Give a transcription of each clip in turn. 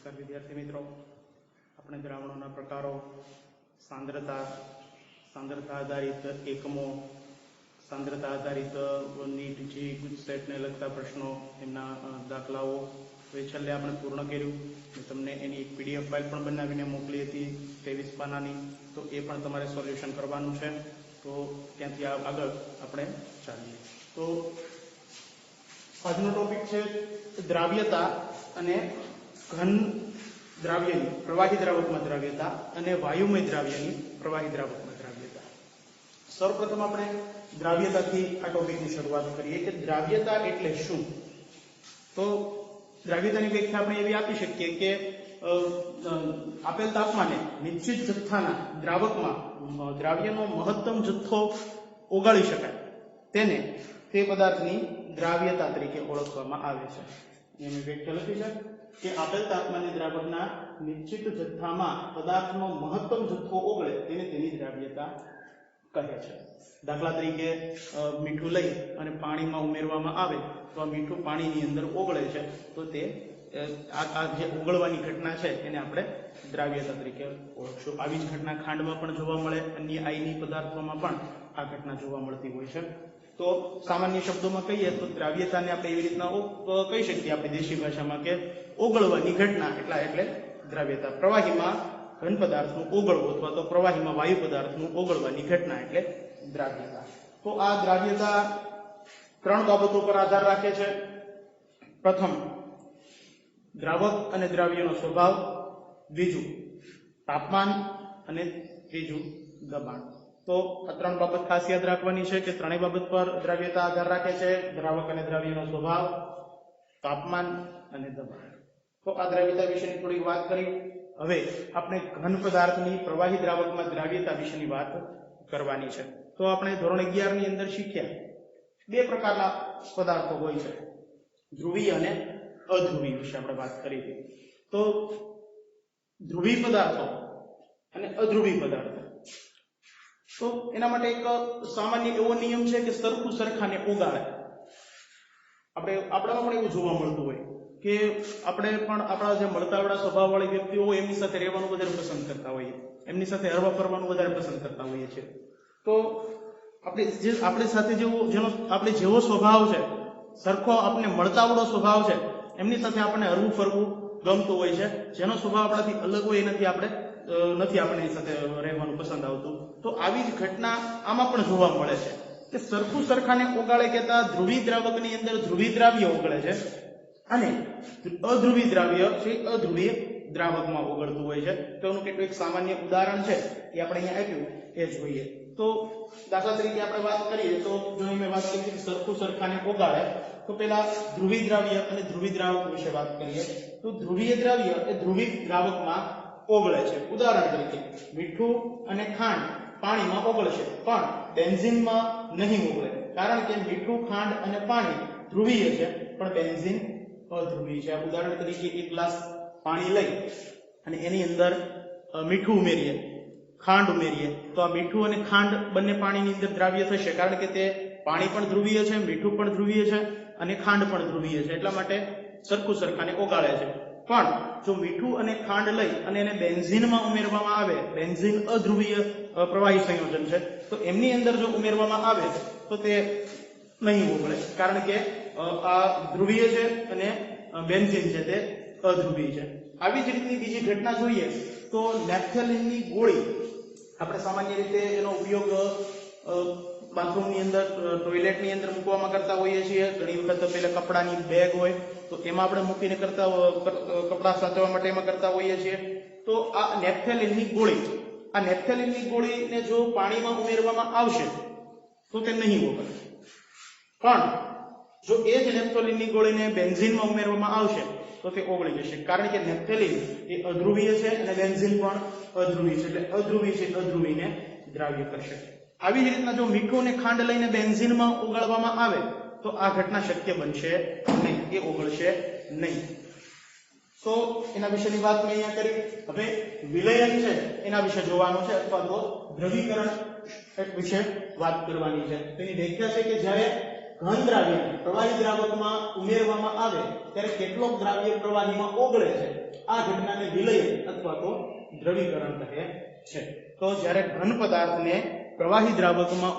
નમસ્કાર વિદ્યાર્થી મિત્રો, આપણે દ્રાવણોના પ્રકારો, સાંદ્રતા આધારિત એકમો, સાંદ્રતા આધારિત નીટ જી ગુજસેટને લગતા પ્રશ્નો, એમના દાખલાઓ છેલ્લે આપણે પૂર્ણ કર્યું. તમને એની એક પીડીએફ ફાઇલ પણ બનાવીને મોકલી હતી 23 પાનાની, તો એ પણ તમારે સોલ્યુશન કરવાનું છે. તો ત્યાંથી આગળ આપણે ચાલીએ. તો આજનો ટોપિક છે દ્રાવ્યતા અને ઘન દ્રાવ્યની પ્રવાહી દ્રાવકમાં દ્રાવ્યતા અને વાયુમય દ્રાવ્યની પ્રવાહી દ્રાવકમાં દ્રાવ્યતા. સૌપ્રથમ આપણે દ્રાવ્યતાથી આ ટોપિકની શરૂઆત કરીએ કે દ્રાવ્યતા એટલે શું. તો દ્રાવ્યતાની વ્યાખ્યા આપણે એવી આપી શકીએ કે આપેલ તાપમાને નિશ્ચિત જથ્થાના દ્રાવકમાં દ્રાવ્યનો મહત્તમ જથ્થો ઓગાળી શકાય તેને તે પદાર્થની દ્રાવ્યતા તરીકે ઓળખવામાં આવે છે. એની વ્યાખ્યા લખી છે કે આપેલ તાપમાને દ્રાવકના નિશ્ચિત જથ્થામાં પદાર્થનો મહત્તમ જથ્થો ઓગળે તેને તેની દ્રાવ્યતા કહે છે. દાખલા તરીકે મીઠું લઈ અને પાણીમાં ઉમેરવામાં આવે તો આ મીઠું પાણીની અંદર ઓગળે છે, તો તે આ જે ઓગળવાની ઘટના છે એને આપણે દ્રાવ્યતા તરીકે ઓળખશું. આવી જ ઘટના ખાંડમાં પણ જોવા મળે, અન્ય આયની પદાર્થોમાં પણ આ ઘટના જોવા મળતી હોય છે. તો સામાન્ય શબ્દોમાં કહીએ તો દ્રાવ્યતાને આપણે એવી રીતના કહી શકીએ આપણી દેશી ભાષામાં કે ઓગળવાની ઘટના એટલે દ્રાવ્યતા. પ્રવાહીમાં ઘન પદાર્થનું ઓગળવું અથવા તો પ્રવાહીમાં વાયુ પદાર્થનું ઓગળવાની ઘટના એટલે દ્રાવ્યતા. તો આ દ્રાવ્યતા 3 બાબતો પર આધાર રાખે છે. પ્રથમ, દ્રાવક અને દ્રાવ્યનો સ્વભાવ, બીજું તાપમાન અને ત્રીજું દબાણ. તો આ 3 બાબત ખાસ યાદ રાખવાની છે કે ત્રણેય બાબત પર દ્રાવ્યતા આધાર રાખે છે: દ્રાવક અને દ્રાવ્યનો સ્વભાવ, તાપમાન અને દબાણ. તો આ દ્રાવ્યતા વિશેની થોડી વાત કરી. હવે આપણે ઘન પદાર્થની પ્રવાહી દ્રાવકમાં દ્રાવ્યતા વિશેની વાત કરવાની છે. તો આપણે ધોરણ 11 ની અંદર શીખ્યા 2 પ્રકારના પદાર્થો હોય છે, ધ્રુવીય અને અધ્રુવીય વિશે આપણે વાત કરી હતી. તો ધ્રુવી પદાર્થો અને અધ્રુવી પદાર્થો, તો એના માટે એક સામાન્ય એવો નિયમ છે કે સરખું સરખાને ઓગાળે. આપણામાં પણ એવું જોવા મળતું હોય કે આપણે પણ આપણા જે મળતાવડા સ્વભાવવાળી વ્યક્તિઓ હોય એમની સાથે રહેવાનું વધારે પસંદ કરતા હોઈએ, એમની સાથે હરવા ફરવાનું વધારે પસંદ કરતા હોઈએ છીએ. તો આપણી સાથે આપણે જેવો સ્વભાવ છે, સરખો આપણે મળતાવડો સ્વભાવ છે, એમની સાથે આપણને હરવું ફરવું ગમતું હોય છે. જેનો સ્વભાવ આપણાથી અલગ હોય એનાથી આપણે એની સાથે રહેવાનું પસંદ આવતું. તો આવી જ ઘટના આમાં પણ જોવા મળે છે કે સરખું સરખાને ઓગાળે કહેતા ધ્રુવી દ્રાવકની અંદર ધ્રુવી દ્રાવ્ય ઓગળે છે અને અધ્રુવી દ્રાવ્ય છે અધ્રુવીય દ્રાવકમાં ઓગળતું હોય છે. તો એનું કેટલું એક સામાન્ય ઉદાહરણ છે એ આપણે અહીંયા આપ્યું એ જોઈએ. તો દાખલા તરીકે આપણે વાત કરીએ તો જો મેં વાત કરી કે સરખું સરખાને ઓગાળે, તો પેલા ધ્રુવી દ્રાવ્ય અને ધ્રુવી દ્રાવક વિશે વાત કરીએ. તો ધ્રુવીય દ્રાવ્ય એ ધ્રુવી દ્રાવકમાં ઓગળે છે. ઉદાહરણ તરીકે મીઠું અને ખાંડ પાણીમાં ઓગળશે પણ બેન્ઝીનમાં નહીં ઓગળે, કારણ કે મીઠું, ખાંડ અને પાણી ધ્રુવીય છે પણ બેન્ઝીન અધ્રુવીય છે. ઉદાહરણ તરીકે એક ગ્લાસ પાણી લઈ અને એની અંદર મીઠું ઉમેરીએ, ખાંડ ઉમેરીએ, તો આ મીઠું અને ખાંડ બંને પાણીની અંદર દ્રાવ્ય થશે, કારણ કે તે પાણી પણ ધ્રુવીય છે, મીઠું પણ ધ્રુવીય છે અને ખાંડ પણ ધ્રુવીય છે. એટલા માટે સરખું સરખાને ઓગાળે છે. પણ જો મીઠું અને ખાંડ લઈ અને એને બેન્ઝીનમાં ઉમેરવામાં આવે, બેન્ઝીન અધ્રુવીય પ્રવાહી સંયોજન છે, તો એમની અંદર જો ઉમેરવામાં આવે તો તે નહીં ઓગળે, કારણ કે આ ધ્રુવીય છે અને બેન્ઝીન છે તે અધ્રુવીય છે. આવી જ રીતની બીજી ઘટના જોઈએ તો નેપ્થેલિનની ગોળી. આપણે સામાન્ય રીતે એનો ઉપયોગ બાથરૂમની અંદર, ટોયલેટની અંદર મૂકવામાં કરતા હોઈએ છીએ. ઘણી વખત પેલા કપડાની બેગ હોય તો એમાં આપણે મૂકીને કપડા સાચવવા માટે એમાં કરતા હોઈએ છીએ. તો આ નેપ્થેલિનની ગોળીને જો પાણીમાં ઉમેરવામાં આવશે તો તે નહીં ઓગળે. પણ જો એ જ નેપ્થેલિનની ગોળીને બેન્ઝીનમાં ઉમેરવામાં આવશે તો તે ઓગળી જશે, કારણ કે નેપ્થેલિન એ અધ્રુવીય છે અને બેન્ઝીન પણ અધ્રુવી છે. એટલે અધ્રુવી છે અધ્રુવીને દ્રાવ્ય કરશે. આવી જ રીતના જો મીઠું અને ખાંડ લઈને બેન્ઝીનમાં ઓગાળવામાં આવે તો આ ઘટના શક્ય બનશે નહીં, એ ઓગળશે નહીં. તો એના વિશેની વાત મેં અહીંયા કરી. હવે વિલયન છે એના વિશે જોવાનું છે, અથવા તો દ્રવીકરણ વિશે વાત કરવાની છે. તેની વ્યાખ્યા છે કે જ્યારે ઘન દ્રાવ્યને પ્રવાહી દ્રાવકમાં ઉમેરવામાં આવે ત્યારે કેટલોક દ્રાવ્ય પ્રવાહીમાં ઓગળે છે આ ઘટનાને વિલયન અથવા તો દ્રવીકરણ કહે છે। તો જ્યારે ઘન પદાર્થને પ્રવાહી દ્રાવકમાં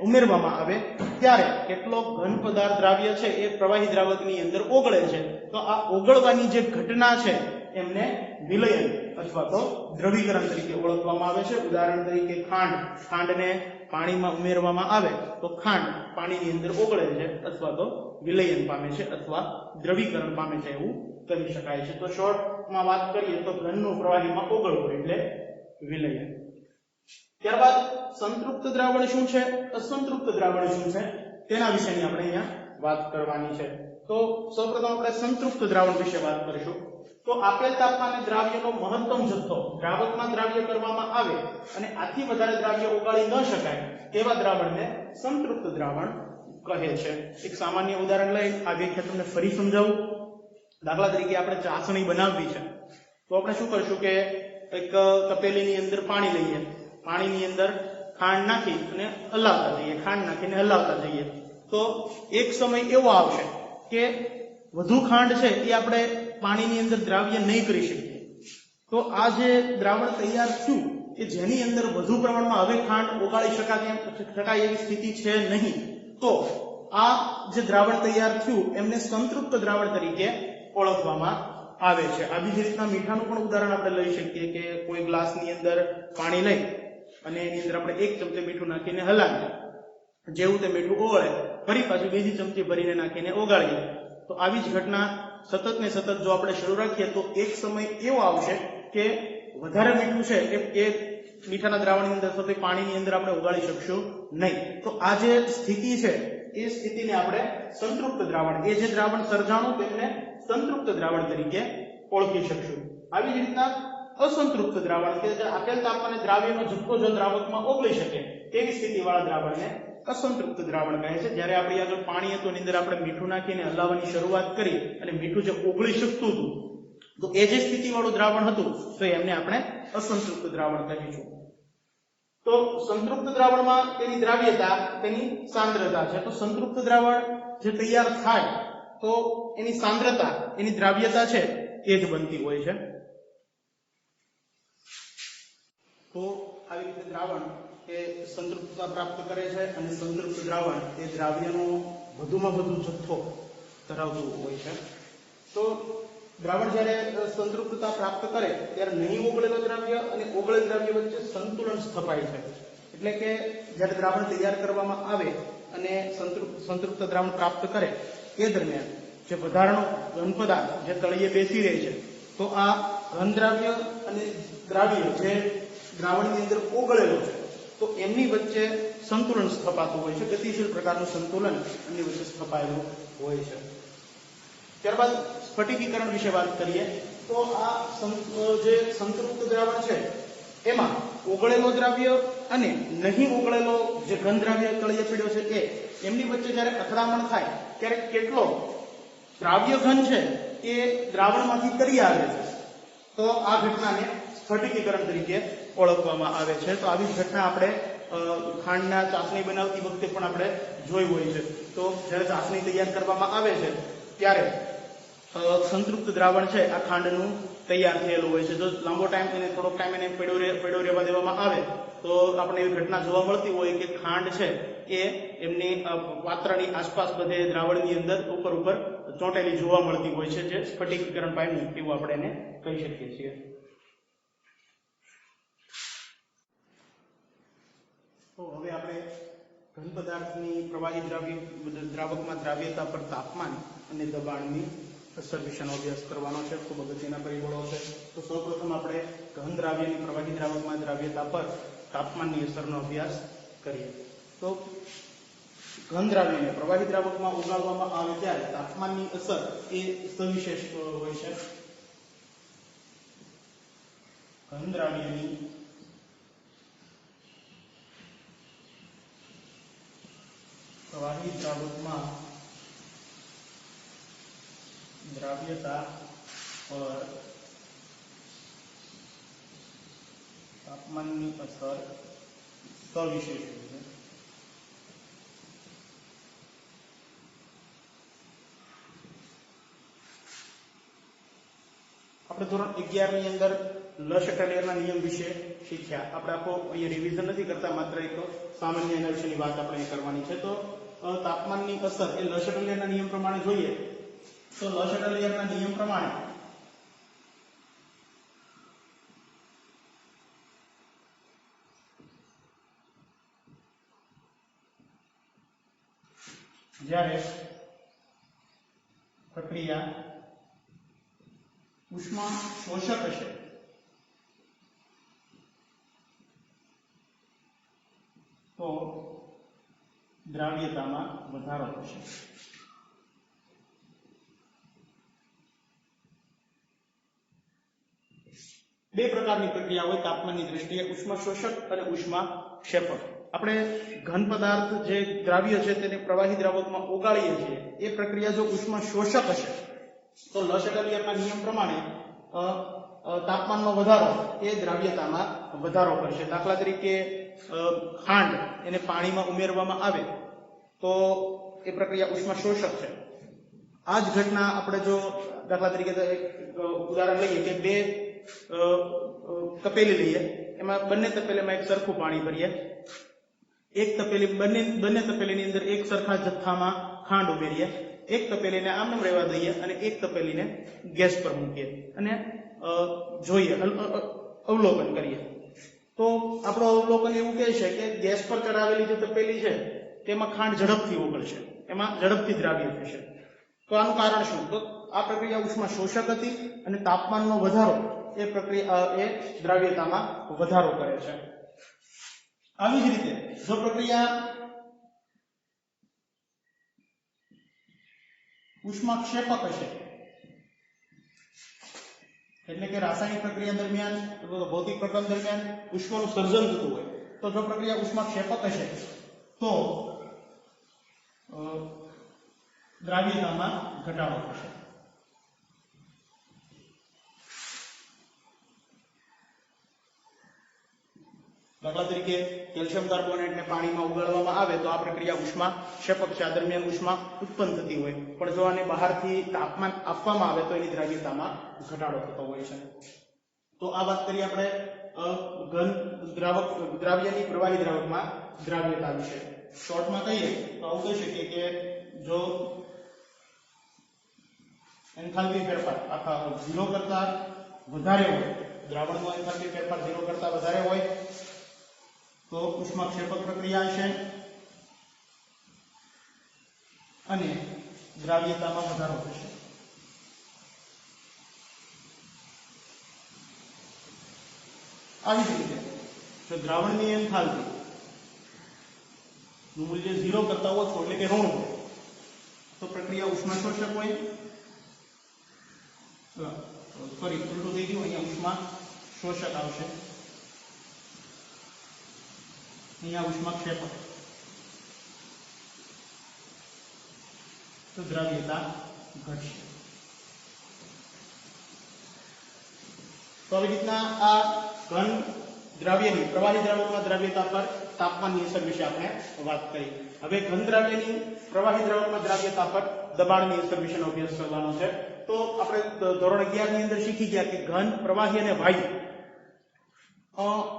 ઉમેરવામાં આવે ત્યારે કેટલોક ઘન પદાર્થ દ્રાવ્ય છે એ પ્રવાહી દ્રાવકની અંદર ઓગળે છે તો આ ઓગળવાની જે ઘટના છે એમને વિલયન અથવા તો દ્રવીકરણ તરીકે ઓળખવામાં આવે છે। ઉદાહરણ તરીકે ખાંડને પાણીમાં ઉમેરવામાં આવે તો ખાંડ પાણીની અંદર ઓગળે છે અથવા તો વિલયન પામે છે અથવા દ્રવીકરણ પામે છે એવું કહી શકાય છે। તો શોર્ટમાં વાત કરીએ તો ઘનનું પ્રવાહીમાં ઓગળવું એટલે વિલયન। ત્યારબાદ સંતૃપ્ત દ્રાવણ શું છે, અસંતૃપ્ત દ્રાવણ શું છે તેના વિશેની આપણે અહીંયા વાત કરવાની છે। તો સૌપ્રથમ આપણે સંતૃપ્ત દ્રાવણ વિશે વાત કરીશું। તો આપેલ તાપમાને દ્રાવ્યનો મહત્તમ જથ્થો દ્રાવકમાં દ્રાવ્ય કરવામાં આવે અને આથી વધારે દ્રાવ્ય ઓગાળી ન શકાય તેવા દ્રાવણને સંતૃપ્ત દ્રાવણ કહે છે। એક સામાન્ય ઉદાહરણ લઈ આ વ્યાખ્યા તમને ફરી સમજાવું। દાખલા તરીકે આપણે ચાસણી બનાવવી છે તો આપણે શું કરશું કે એક તપેલીની અંદર પાણી લઈએ, પાણીની અંદર ખાંડ નાખી અને હલાવતા જઈએ, ખાંડ નાખીને હલાવતા જઈએ તો એક સમય એવો આવશે કે વધુ ખાંડ છે એ આપણે પાણીની અંદર દ્રાવ્ય નહીં કરી શકીએ। તો આ જે દ્રાવણ તૈયાર થયું કે જેની અંદર વધુ પ્રમાણમાં હવે ખાંડ ઓગાળી શકાય એવી સ્થિતિ છે નહીં, તો આ જે દ્રાવણ તૈયાર થયું એમને સંતૃપ્ત દ્રાવણ તરીકે ઓળખવામાં આવે છે। આ બીજી રીતના મીઠાનું પણ ઉદાહરણ આપણે લઈ શકીએ કે કોઈ ગ્લાસની અંદર પાણી લઈ અને એની અંદર આપણે 1 ચમચી મીઠું નાખીને હલાવીએ, જેવું તે મીઠું ઓગળે ફરી પાછું બીજી ચમચી ભરીને નાખીને ઓગાળીએ તો આવી જ ઘટના સતત ને સતત જો આપણે શરૂ રાખીએ તો એક સમય એવો આવશે કે વધારે મીઠું છે એ મીઠાના દ્રાવણની અંદર થતું પાણીની અંદર આપણે ઓગાળી શકશું નહીં। તો આ જે સ્થિતિ છે એ સ્થિતિને આપણે સંતૃપ્ત દ્રાવણ, એ જે દ્રાવણ સર્જાણું તેમને સંતૃપ્ત દ્રાવણ તરીકે ઓળખી શકશું। આવી જ રીતના અસંતૃપ્ત દ્રાવણ કે જે આપેલ તાપમાને દ્રાવ્યનો જથ્થો જો દ્રાવકમાં ઓગળી શકે તેવી સ્થિતિવાળા દ્રાવણને અસંતૃપ્ત દ્રાવણ કહે છે। જ્યારે આપણી આગળ પાણી હતું એની અંદર આપણે મીઠું નાખીને હલાવવાની શરૂઆત કરી અને મીઠું જે ઓગળી શકતું હતું તો એ જે સ્થિતિવાળું દ્રાવણ હતું તો એમને આપણે અસંતૃપ્ત દ્રાવણ કહીશું। તો સંતૃપ્ત દ્રાવણમાં તેની દ્રાવ્યતા, તેની સાંદ્રતા છે। તો સંતૃપ્ત દ્રાવણ જે તૈયાર થાય તો એની સાંદ્રતા, એની દ્રાવ્યતા છે એ જ બનતી હોય છે। તો આવી રીતે દ્રાવણ એ સંતૃપ્તતા પ્રાપ્ત કરે છે અને સંતૃપ્ત દ્રાવણ એ દ્રાવ્યનો વધુમાં વધુ જથ્થો ધરાવતું હોય છે। તો દ્રાવણ જ્યારે સંતૃપ્તતા પ્રાપ્ત કરે ત્યારે નહીં ઓગળેલો દ્રાવ્ય અને ઓગળેલ દ્રાવ્ય વચ્ચે સંતુલન સ્થપાય છે। એટલે કે જ્યારે દ્રાવણ તૈયાર કરવામાં આવે અને સંતૃપ્ત દ્રાવણ પ્રાપ્ત કરે એ દરમિયાન જે વધારાનો ઘન પદાર્થ જે તળિયે બેસી રહે છે તો આ ઘન દ્રાવ્ય અને દ્રાવ્ય જે દ્રાવણની અંદર ઓગળેલો છે તો એમની વચ્ચે સંતુલન સ્થપાતું હોય છે, ગતિશીલ પ્રકારનું સંતુલન એમની વચ્ચે સ્થપાયેલું હોય છે। ત્યારબાદ સ્ફટિકીકરણ વિશે વાત કરીએ તો આ જે સંતૃપ્ત દ્રાવણ છે એમાં ઓગળેલો દ્રાવ્ય અને નહીં ઓગળેલો જે ઘન દ્રાવ્ય તળિયે પડ્યો છે એમની વચ્ચે જ્યારે અથડામણ થાય ત્યારે કેટલો દ્રાવ્ય ઘન છે એ દ્રાવણમાંથી તરી આવે છે તો આ ઘટનાને સ્ફટિકીકરણ તરીકે ઓળખવામાં આવે છે। તો આવી ઘટના આપણે ખાંડના ચાસણી બનાવતી વખતે પણ આપણે જોઈ હોય છે। તો જ્યારે ચાસણી તૈયાર કરવામાં આવે છે ત્યારે સંતૃપ્ત દ્રાવણ છે આ ખાંડનું તૈયાર થયેલું હોય છે। જો લાંબો ટાઈમ એને થોડોક ટાઈમ એને પડ્યો રહેવા દેવામાં આવે તો આપણે એવી ઘટના જોવા મળતી હોય કે ખાંડ છે એ એમની પાત્રની આસપાસ બધે દ્રાવણની અંદર ઉપર ચોંટેલી જોવા મળતી હોય છે, જે સ્ફટિકીકરણ પામ્યું એવું આપણે એને કહી શકીએ છીએ। તો હવે આપણે ઘન પદાર્થની પ્રવાહી દ્રાવકમાં દ્રાવ્યતા પર તાપમાન અને દબાણની અસર વિશેનો અભ્યાસ કરવાનો છે। ખૂબ અગત્યના પરિબળો છે। તો સૌપ્રથમ આપણે ઘન દ્રાવ્યની પ્રવાહી દ્રાવકમાં દ્રાવ્યતા પર તાપમાનની અસરનો અભ્યાસ કરીએ। તો ઘન દ્રાવ્યને પ્રવાહી દ્રાવકમાં ઓગાળવામાં આવે ત્યારે તાપમાનની અસર એ સવિશેષ હોય છે। ઘન દ્રાવ્યની પ્રવાહી દ્રાવકમાં દ્રાવ્યતા પર તાપમાનની અસર સવિશેષ હોય છે। આપણે ધોરણ 11 ની અંદર લશટલિયરના નિયમ વિશે શીખ્યા. આપણે આખો અહીંયા રિવિઝન નથી કરતા, માત્ર એક સામાન્ય એના વિશેની વાત આપણે કરવાની છે. તો તાપમાનની અસર એ લશટલિયરના નિયમ પ્રમાણે જોઈએ તો લશટલિયરના નિયમ પ્રમાણે જ્યારે પ્રક્રિયા ઉષ્મા શોષક હશે તો દ્રાવ્યતામાં વધારો થશે. બે પ્રકારની પ્રક્રિયા હોય તાપમાનની દ્રષ્ટિએ, ઉષ્મા શોષક અને ઉષ્મા ક્ષેપક. આપણે ઘન પદાર્થ જે દ્રાવ્ય છે તેને પ્રવાહી દ્રાવકમાં ઓગાળીએ છીએ, એ પ્રક્રિયા જો ઉષ્મા શોષક હશે તો લશટલિયરના નિયમ પ્રમાણે તાપમાનનો વધારો એ દ્રાવ્યતામાં વધારો કરશે. દાખલા તરીકે ખાંડ એને પાણીમાં ઉમેરવામાં આવે તો એ પ્રક્રિયા ઉષ્મા શોષક છે. આ જ ઘટના આપણે જો દાખલા તરીકે ઉદાહરણ લઈએ કે બે તપેલી લઈએ, એમાં બંને તપેલીમાં એક સરખું પાણી ભરીએ, એક તપેલી બંને તપેલીની અંદર એક સરખા જથ્થામાં ખાંડ ઉમેરીએ, એક તપેલીને આમ રહેવા દઈએ અને એક તપેલીને ગેસ પર મૂકીએ અને જોઈએ, અવલોકન કરીએ. તો આપણું અવલોકન એવું કહે છે કે ગેસ પર ચડાવેલી જે તપેલી છે તેમાં ખાંડ ઝડપથી ઓગળશે, એમાં ઝડપથી દ્રાવ્ય થશે. તો આનું કારણ શું? તો આ પ્રક્રિયા ઉષ્મા શોષક હતી અને તાપમાનનો વધારો એ પ્રક્રિયા એ દ્રાવ્યતામાં વધારો કરે છે. આવી જ રીતે જો પ્રક્રિયા ઉષ્માક્ષેપક હશે, એટલે કે રાસાયણિક પ્રક્રિયા દરમિયાન અથવા ભૌતિક પ્રક્રિયા દરમિયાન ઉષ્માનું સર્જન થતું હોય, તો જો પ્રક્રિયા ઉષ્માક્ષેપક હશે તો દ્રાવ્યતામાં ઘટાડો થશે. દાખલા તરીકે કેલ્શિયમ કાર્બોનેટને પાણીમાં ઉગાડવામાં આવે તો આ પ્રક્રિયા ઉષ્મા ક્ષેપક છે. આ દરમિયાન ઉષ્મા ઉત્પન્ન થતી હોય, પણ જો આને બહારથી તાપમાન આપવામાં આવે તો એની દ્રાવ્યતામાં ઘટાડો થતો હોય છે. તો આ વાત કરીએ આપણે ઘન દ્રાવ્યની પ્રવાહી દ્રાવકમાં દ્રાવ્યતા વિશે. શોર્ટમાં કહીએ તો આવું કહી શકીએ કે જો એન્થાલ્પી ફેરફાર આખા 0 કરતા વધારે હોય, દ્રાવણનો એન્થાલ્પી ફેરફાર 0 કરતા વધારે હોય તો ઉષ્માક્ષેપક પ્રક્રિયા છે અને દ્રાવ્યતામાં વધારો થશે. આવી જ રીતે જો દ્રાવણની એન્થાલ્પી નું મૂલ્ય 0 કરતા ઓછું એટલે કે ઋણ હોય તો પ્રક્રિયા ઉષ્મા શોષક હોય. સોરી, ઉલટું થઈ ગયું, અહીંયા ઉષ્મા શોષક આવશે, અહીંયા ઉષ્માક્ષેપક. તો દ્રાવ્યતા ઘટશે. તો આવી રીતના આ ઘન દ્રાવ્યની પ્રવાહી દ્રાવકમાં દ્રાવ્યતા પર તાપમાનની અસર વિશે આપણે વાત કરી. હવે ઘન દ્રાવ્યની પ્રવાહી દ્રાવકમાં દ્રાવ્યતા પર દબાણની અસર વિશેનો અભ્યાસ કરવાનો છે. તો આપણે ધોરણ 11 ની અંદર શીખી ગયા કે ઘન, પ્રવાહી અને વાયુ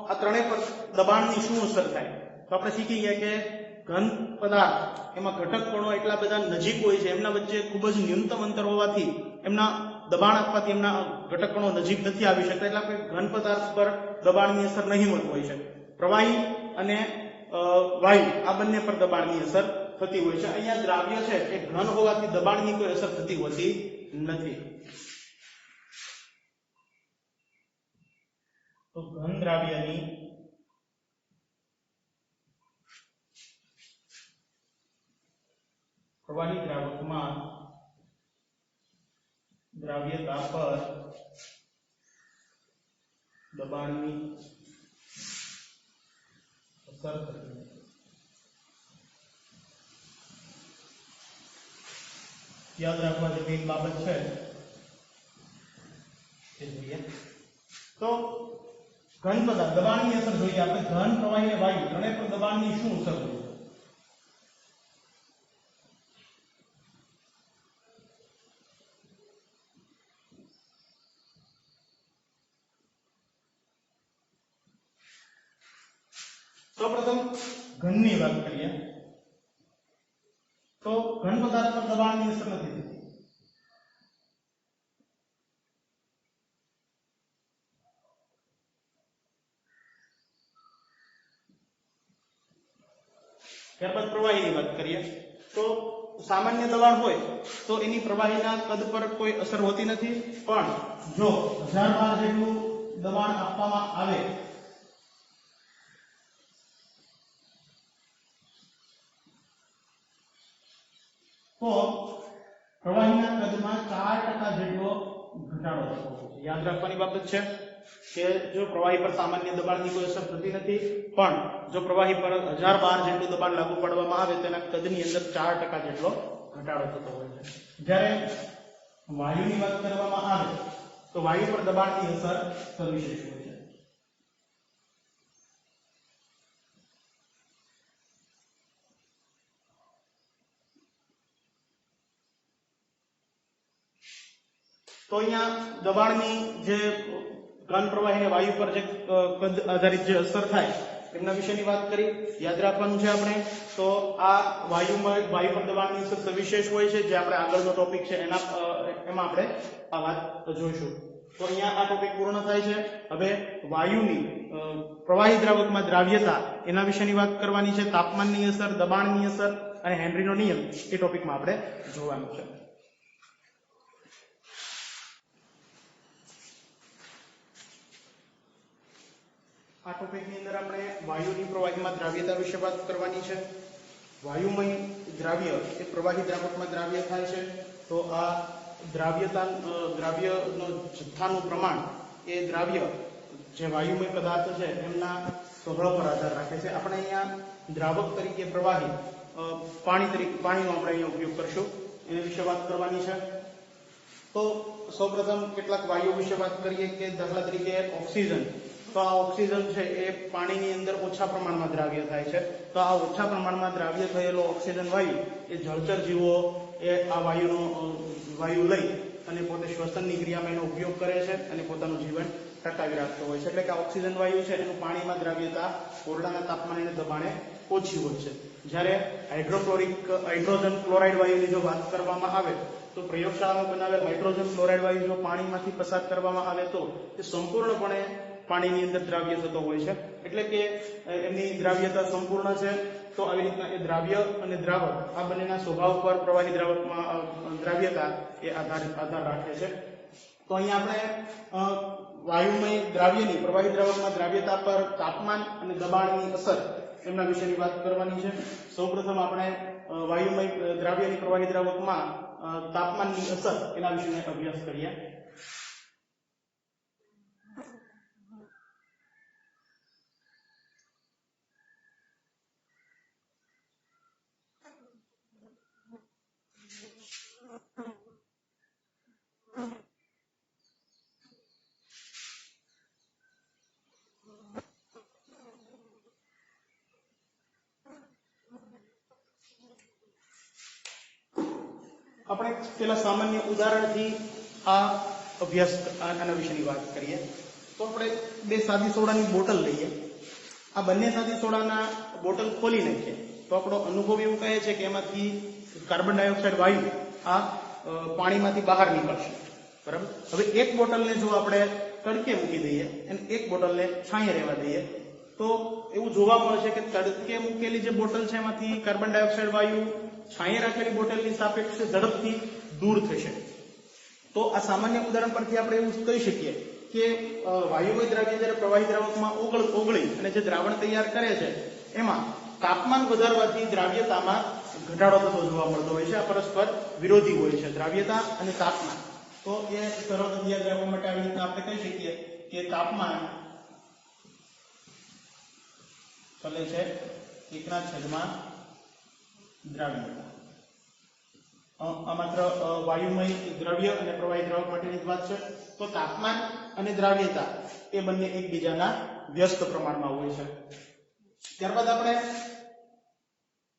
આ ત્રણેય પર દબાણની શું અસર થાય. તો આપણે શીખી ગયા કે ઘન પદાર્થ એમાં ઘટક કણો એટલા બધા નજીક હોય છે, એમના વચ્ચે ખૂબ જ ન્યૂનતમ અંતર હોવાથી એમના દબાણ આપવાથી એમના ઘટક કણો નજીક નથી આવી શકતા, એટલે આપણે ઘન પદાર્થ પર દબાણની અસર નહીવત હોય છે. પ્રવાહી અને વાયુ આ બંને પર દબાણની અસર થતી હોય છે. અહીંયા દ્રાવ્ય છે એ ઘન હોવાથી દબાણની કોઈ અસર થતી હોતી નથી. તો ઘન દ્રાવ્યની પ્રવાહી દ્રાવકમાં દ્રાવ્યતા પર દબાણની અસર થતી નથી. યાદ રાખવા જેવી એક બાબત છે તે જોઈએ. તો ઘન પદાર્થ દબાણની અસર જોઈએ આપણે. ઘન, પ્રવાહી અને વાયુ ત્રણેય પર દબાણની શું અસર હોય? સૌપ્રથમ ઘનની વાત કરીએ તો ઘન પદાર્થ પર દબાણની અસર નથી થતી. ત્યારબાદ પ્રવાહીની વાત કરીએ તો સામાન્ય દબાણ હોય તો એની પ્રવાહીના કદ પર કોઈ અસર હોતી નથી, પણ જો 1000 bar જેટલું દબાણ આપવામાં આવે તો પ્રવાહીના કદમાં 4% જેટલો ઘટાડો થતો હોય છે. યાદ રાખવાની બાબત છે કે જો પ્રવાહી પર સામાન્ય દબાણની કોઈ અસર થતી નથી, પણ જો પ્રવાહી પર 1000 bar જેટલું દબાણ લાગુ પાડવામાં આવે તો એના કદની અંદર 4% જેટલો ઘટાડો થતો હોય છે. જ્યારે વાયુની વાત કરવામાં આવે તો વાયુ પર દબાણની અસર સવિશેષ હોય છે. તો અહીંયા દબાણની જે ઘન પ્રવાહી અને વાયુ પર જે કદ આધારિત જે અસર થાય એમના વિશેની વાત કરી. યાદ રાખવાનું છે આપણે તો આ વાયુ પર દબાણની અસર સવિશેષ હોય છે, જે આપણે આગળનો ટોપિક છે એમાં આપણે આ વાત જોઈશું. તો અહીંયા આ ટોપિક પૂર્ણ થાય છે. હવે વાયુની પ્રવાહી દ્રાવકમાં દ્રાવ્યતા એના વિશેની વાત કરવાની છે. તાપમાનની અસર, દબાણની અસર અને હેનરીનો નિયમ એ ટોપિકમાં આપણે જોવાનું છે. આ ટોપિકની અંદર આપણે વાયુની પ્રવાહીમાં દ્રાવ્યતા વિશે વાત કરવાની છે. વાયુમય દ્રાવ્ય એ પ્રવાહી દ્રાવકમાં દ્રાવ્ય થાય છે તો આ દ્રાવ્યનો જથ્થાનું પ્રમાણ એ દ્રાવ્ય જે વાયુમય પદાર્થ છે એમના સ્વભાવ પર આધાર રાખે છે. આપણે અહીંયા દ્રાવક તરીકે પ્રવાહી પાણીનો આપણે અહીંયા ઉપયોગ કરશું, એના વિશે વાત કરવાની છે. તો સૌપ્રથમ કેટલાક વાયુ વિશે વાત કરીએ કે દાખલા તરીકે ઓક્સિજન. તો આ ઓક્સિજન છે એ પાણીની અંદર ઓછા પ્રમાણમાં દ્રાવ્ય થાય છે. તો આ ઓછા પ્રમાણમાં દ્રાવ્ય થયેલો ઓક્સિજન વાયુ એ જળચર જીવો એ આ વાયુ લઈ અને પોતે શ્વસનની ક્રિયામાં એનો ઉપયોગ કરે છે અને પોતાનું જીવન ટકાવી રાખતો હોય છે. એટલે કે આ ઓક્સિજન વાયુ છે એનું પાણીમાં દ્રાવ્યતા ઓરડાના તાપમાને અને દબાણે ઓછી હોય છે. જ્યારે હાઇડ્રોજન ક્લોરાઇડ વાયુની જો વાત કરવામાં આવે તો પ્રયોગશાળામાં બનાવેલ હાઇડ્રોજન ક્લોરાઇડ વાયુ જો પાણીમાંથી પસાર કરવામાં આવે તો તે સંપૂર્ણપણે પાણીની અંદર દ્રાવ્ય થતો હોય છે. એટલે કે એમની દ્રાવ્યતા સંપૂર્ણ છે. તો આવી રીતના એ દ્રાવ્ય અને દ્રાવક આ બંનેના સ્વભાવ પર પ્રવાહી દ્રાવકમાં દ્રાવ્યતા એ આધાર રાખે છે. તો અહીંયા આપણે વાયુમય દ્રાવ્યની પ્રવાહી દ્રાવકમાં દ્રાવ્યતા પર તાપમાન અને દબાણની અસર એમના વિશેની વાત કરવાની છે. સૌપ્રથમ આપણે વાયુમય દ્રાવ્યની પ્રવાહી દ્રાવકમાં તાપમાનની અસર એના વિશે અભ્યાસ કરીએ. આપણે પેલા સામાન્ય ઉદાહરણથી આ અભ્યાસ આના વિશેની વાત કરીએ. તો આપણે બે સાદી સોડાની બોટલ લઈએ. આ બંને સાદી સોડાના બોટલ ખોલી નાખીએ તો આપણો અનુભવ એવું કહે છે કે એમાંથી કાર્બન ડાયોક્સાઇડ વાયુ આ પાણીમાંથી બહાર નીકળશે. બરાબર. હવે એક બોટલને જો આપણે તડકે મૂકી દઈએ અને એક બોટલને છાંયે રહેવા દઈએ તો એવું જોવા મળે છે કે તડકે મૂકેલી જે બોટલ છે એમાંથી કાર્બન ડાયોક્સાઇડ વાયુ છાંયે રાખેલી બોટલની સાપેક્ષે ઝડપથી દૂર થશે. તો આ સામાન્ય ઉદાહરણ પરથી આપણે એવું કહી શકીએ કે વાયુમય દ્રાવ્ય જ્યારે પ્રવાહી દ્રાવકમાં ઓગળી અને જે દ્રાવણ તૈયાર કરે છે એમાં તાપમાન વધારવાથી દ્રાવ્યતામાં ઘટાડો થતો જોવા મળતો હોય છે. આ પરસ્પર વિરોધી હોય છે, દ્રાવ્યતા અને તાપમાન. તો એ સરળ યાદ રાખવા માટે આવી રીતના આપણે કહી શકીએ કે તાપમાન ચલે છે 1/દ્રાવ્યતા. આ માત્ર વાયુમય દ્રવ્ય અને પ્રવાહી દ્રાવક માટેની જ વાત છે. તો તાપમાન અને દ્રાવ્યતા એ બંને એકબીજાના વ્યસ્ત પ્રમાણમાં હોય છે. ત્યારબાદ આપણે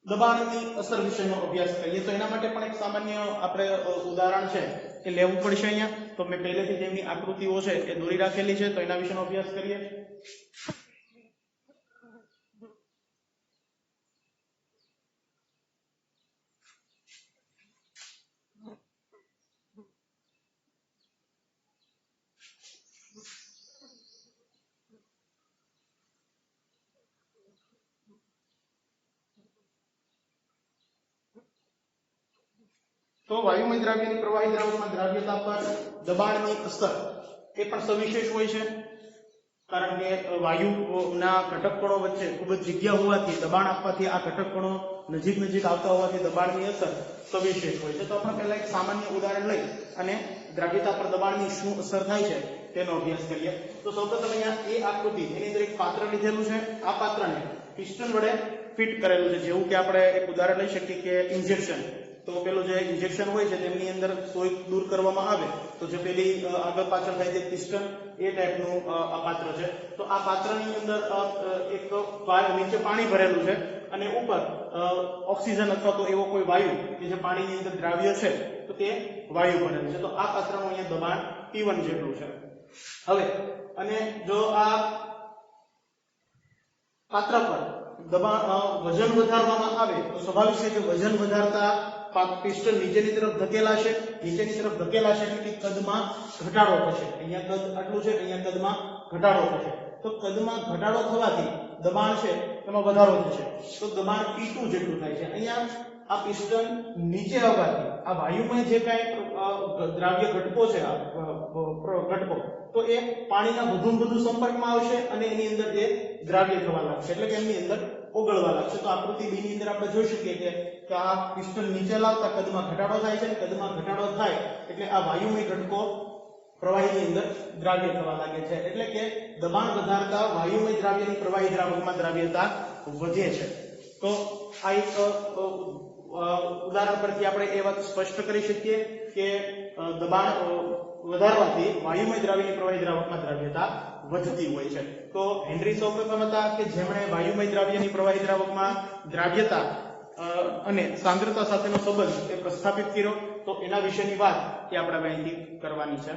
દબાણની અસર વિશેનો અભ્યાસ કરીએ. તો એના માટે પણ એક સામાન્ય આપણે ઉદાહરણ છે એ લેવું પડશે અહીંયા. તો મેં પહેલેથી જ એમની આકૃતિઓ છે એ દોરી રાખેલી છે. તો એના વિશેનો અભ્યાસ કરીએ. તો વાયુમય દ્રાવ્યની પ્રવાહી દ્રાવકમાં દ્રાવ્યતા પર દબાણની અસર એ પણ સવિશેષ હોય છે, કારણ કે વાયુના ઘટકકણો વચ્ચે ખૂબ જ જગ્યા હોવાથી દબાણ આપવાથી આ ઘટકકણો નજીક આવતા હોવાથી દબાણની અસર સવિશેષ હોય છે. તો આપણે પહેલા એક સામાન્ય ઉદાહરણ લઈ અને દ્રાવ્યતા પર દબાણની શું અસર થાય છે તેનો અભ્યાસ કરીએ. તો સૌપ્રથમ અહીંયા એ આકૃતિ, એની અંદર એક પાત્ર લીધેલું છે. આ પાત્રને પિસ્ટન વડે ફિટ કરેલું છે. જેવું કે આપણે એક ઉદાહરણ લઈ શકીએ કે ઇન્જેક્શન. તો પેલું જે ઇન્જેક્શન હોય છે તેમની અંદર સોય દૂર કરવામાં આવે તો જે પેલી આગળ પાછળ થાય છે પિસ્ટન, એ ટાઈપનું આ પાત્ર છે. તો આ પાત્રની અંદર એક નીચે પાણી ભરેલું છે અને ઉપર ઓક્સિજન અથવા તો એવો કોઈ વાયુ કે જે પાણીની અંદર દ્રાવ્ય છે તો તે વાયુ ભરેલું છે. તો આ પાત્રનું અહીંયા દબાણ P1 જેટલું છે. હવે અને જો આ પાત્ર પર દબાણ વજન વધારવામાં આવે તો સ્વાભાવિક છે કે વજન વધારતા પિસ્ટન નીચેની તરફ ધકેલાશે. નીચેની તરફ ધકેલાશે એટલે કે કદમાં ઘટાડો થશે. અહીંયા કદ આટલું છે, અહીંયા કદમાં ઘટાડો થશે. તો કદમાં ઘટાડો થવાથી દબાણ છે એમાં વધારો થશે. તો દબાણ P2 જેટલું થાય છે. અહીંયા આ પિસ્ટન નીચે આવવાથી આ વાયુમય જે કાંઈ દ્રાવ્ય ઘટકો છે, આ ઘટકો, તો એ પાણીના વધુ સંપર્કમાં આવશે અને એની અંદર એ દ્રાવ્ય થવા લાગશે, એટલે કે એની અંદર ઓગળવા લાગશે. તો આકૃતિ B ની અંદર આપણે જોઈ શકીએ કે આ પિસ્ટન નીચે લાવતા કદમાં ઘટાડો થાય છે. કદમાં ઘટાડો થાય એટલે આ વાયુમય ઘટકો પ્રવાહીની અંદર દ્રાવ્ય થવા લાગે છે. એટલે કે દબાણ વધારતા વાયુમય દ્રાવ્યની પ્રવાહી દ્રાવકમાં દ્રાવ્યતા વધે છે. તો આ એક ઉદાહરણ પરથી આપણે એ વાત સ્પષ્ટ કરી શકીએ કે દબાણ વધારવાથી વાયુમય દ્રાવ્યની પ્રવાહી દ્રાવકમાં દ્રાવ્યતા વધતી હોય છે. તો હેનરી સૌપ્રથમ હતા કે જેમણે વાયુમય દ્રાવ્યની પ્રવાહી દ્રાવકમાં દ્રાવ્યતા અને સાંદ્રતા સાથેનો સંબંધ એ પ્રસ્થાપિત કર્યો. તો એના વિશેની વાત એ આપણે અહીંથી કરવાની છે.